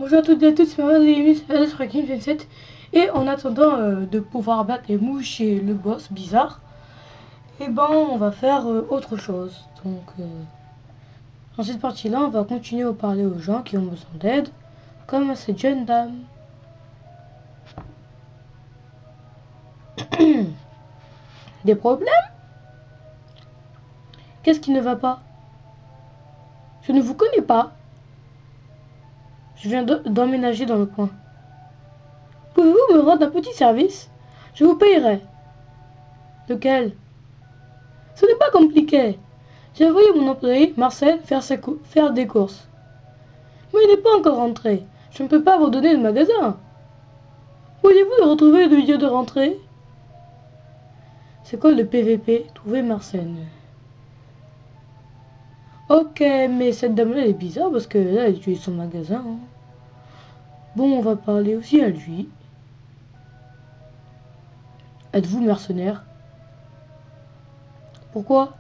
Bonjour à toutes et à tous, c'est Maman Alice Rakim 27. Et en attendant de pouvoir battre les mouches et le boss bizarre, et ben on va faire autre chose. Donc dans cette partie-là, on va continuer à parler aux gens qui ont besoin d'aide, comme à cette jeune dame. Des problèmes? Qu'est-ce qui ne va pas? Je ne vous connais pas. Je viens d'emménager dans le coin. Pouvez-vous me rendre un petit service? Je vous payerai. Lequel? Ce n'est pas compliqué. J'ai envoyé mon employé, Marcel, faire des courses. Mais il n'est pas encore rentré. Je ne peux pas abandonner le magasin. Pourriez-vous le retrouver le milieu de rentrée? C'est quoi le PVP? Trouver Marcel. Ok, mais cette dame-là est bizarre parce que là, elle utilise son magasin. Hein. Bon, on va parler aussi à lui. Êtes-vous mercenaire? Pourquoi?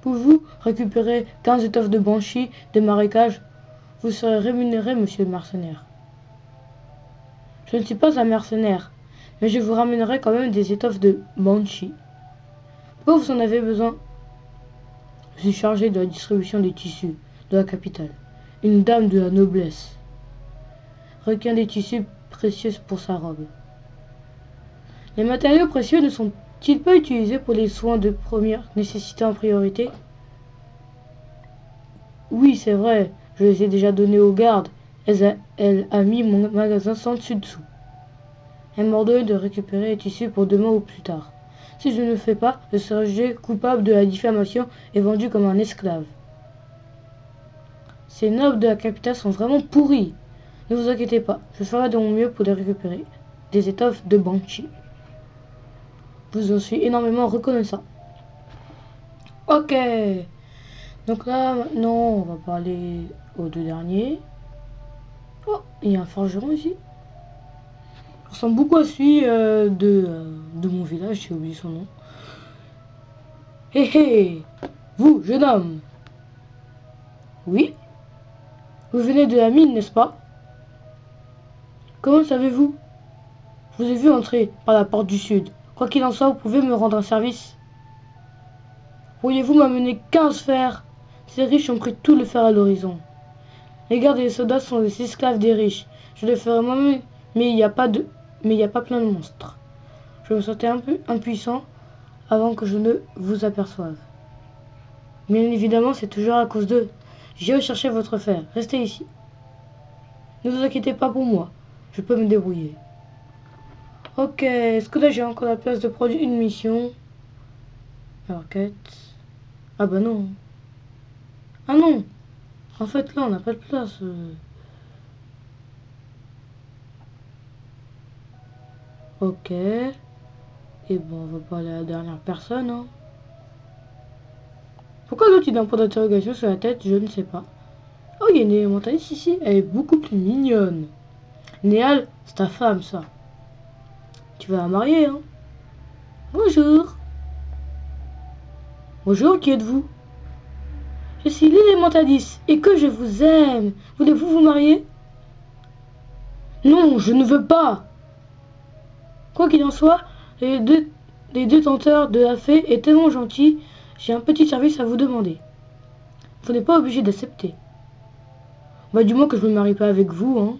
Pouvez-vous récupérer 15 étoffes de banshee de marécage? Vous serez rémunéré, monsieur le mercenaire. Je ne suis pas un mercenaire, mais je vous ramènerai quand même des étoffes de banshee. Pourquoi vous en avez besoin? Je suis chargé de la distribution des tissus de la capitale. Une dame de la noblesse requiert des tissus précieux pour sa robe. Les matériaux précieux ne sont-ils pas utilisés pour les soins de première nécessité en priorité? Oui, c'est vrai, je les ai déjà donnés aux gardes. Elle a mis mon magasin sans dessus-dessous. Elle m'ordonne de récupérer les tissus pour demain ou plus tard. Si je ne le fais pas, je serai jugé coupable de la diffamation et vendu comme un esclave. Ces nobles de la capitale sont vraiment pourris. Ne vous inquiétez pas, je ferai de mon mieux pour les récupérer. Des étoffes de banshee. Je vous en suis énormément reconnaissant. Ok. Donc là, maintenant, on va parler aux deux derniers. Oh, il y a un forgeron ici. Il ressemble beaucoup à celui de mon village, j'ai oublié son nom. Hé hé, vous, jeune homme. Oui? Vous venez de la mine, n'est-ce pas? Comment savez-vous? Je vous ai vu entrer par la porte du sud. Quoi qu'il en soit, vous pouvez me rendre un service? Pourriez-vous m'amener 15 fers? Ces riches ont pris tout le fer à l'horizon. Les gardes et les soldats sont les esclaves des riches. Je le ferai moi-même, mais il n'y a pas plein de monstres. Je me sentais un peu impuissant avant que je ne vous aperçoive. Bien évidemment, c'est toujours à cause d'eux. J'ai recherché votre fer. Restez ici. Ne vous inquiétez pas pour moi. Je peux me débrouiller. Ok, est-ce que là j'ai encore la place de produire une mission? Alors, quête. Ah bah non. Ah non. En fait, là, on n'a pas de place. Ok. Et bon, on va parler à la dernière personne. Hein. Pourquoi l'autre il a un point d'interrogation sur la tête? Je ne sais pas. Oh, il y a une élémentaliste ici. Elle est beaucoup plus mignonne. Néal, c'est ta femme, ça. Tu vas la marier, hein? Bonjour. Bonjour, qui êtes-vous? Je suis l'élémentaliste et que je vous aime. Voulez-vous vous marier? Non, je ne veux pas. Quoi qu'il en soit, les deux tenteurs de la fée est tellement gentil, j'ai un petit service à vous demander. Vous n'êtes pas obligé d'accepter. Bah du moins que je ne me marie pas avec vous, hein.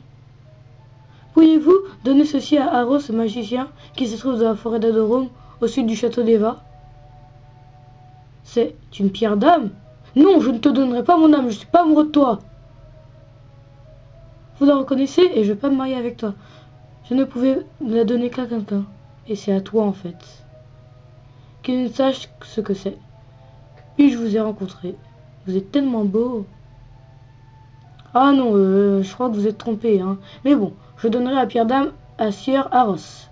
Pourriez-vous donner ceci à Aros, le magicien, qui se trouve dans la forêt d'Adorum, au sud du château d'Eva? C'est une pierre d'âme? Non, je ne te donnerai pas mon âme, je ne suis pas amoureux de toi. Vous la reconnaissez et je ne vais pas me marier avec toi. Je ne pouvais la donner qu'à quelqu'un. Et c'est à toi en fait. Qu'il ne sache ce que c'est. Puis je vous ai rencontré. Vous êtes tellement beau. Ah non, je crois que vous êtes trompé. Hein. Mais bon, je donnerai la pierre d'âme à Sieur Aros.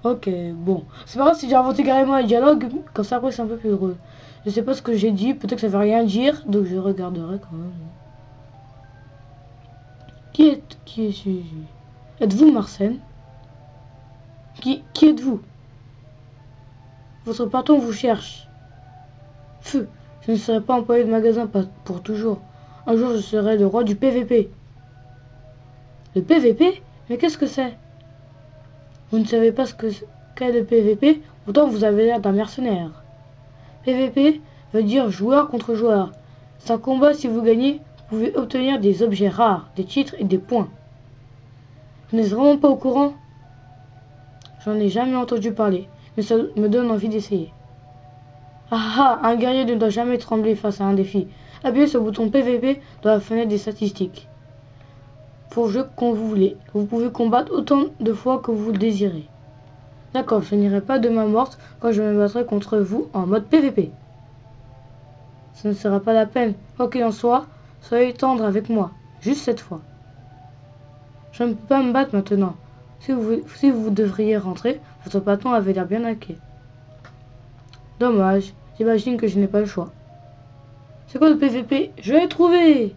Ok, bon. C'est pas grave si j'ai inventé carrément un dialogue. Comme ça après c'est un peu plus drôle. Je sais pas ce que j'ai dit. Peut-être que ça veut rien dire. Donc je regarderai quand même. Qui est celui? Êtes-vous Marcel? Qui êtes-vous? Votre patron vous cherche. Feu, je ne serai pas employé de magasin pour toujours. Un jour, je serai le roi du PVP. Le PVP? Mais qu'est-ce que c'est? Vous ne savez pas ce qu'est le PVP? Pourtant, vous avez l'air d'un mercenaire. PVP veut dire joueur contre joueur. C'est un combat, si vous gagnez, vous pouvez obtenir des objets rares, des titres et des points. Vous n'êtes vraiment pas au courant? J'en ai jamais entendu parler, mais ça me donne envie d'essayer. Ah ah, un guerrier ne doit jamais trembler face à un défi. Appuyez sur le bouton PVP dans la fenêtre des statistiques. Pour jouer quand vous voulez. Vous pouvez combattre autant de fois que vous le désirez. D'accord, je n'irai pas de main morte quand je me battrai contre vous en mode PVP. Ce ne sera pas la peine. Quoi qu'il en soit, soyez tendre avec moi. Juste cette fois. Je ne peux pas me battre maintenant. Si vous devriez rentrer, votre patron avait l'air bien inquiet. Dommage. J'imagine que je n'ai pas le choix. C'est quoi le PVP? Je l'ai trouvé!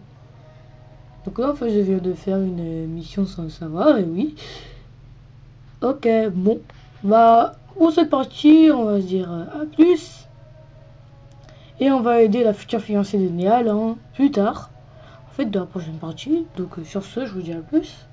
Donc là, en fait, je viens de faire une mission sans le savoir, et oui. Ok, bon. Bah, pour cette partie, on va se dire à plus. Et on va aider la future fiancée de Néal plus tard. En fait, dans la prochaine partie. Donc sur ce, je vous dis à plus.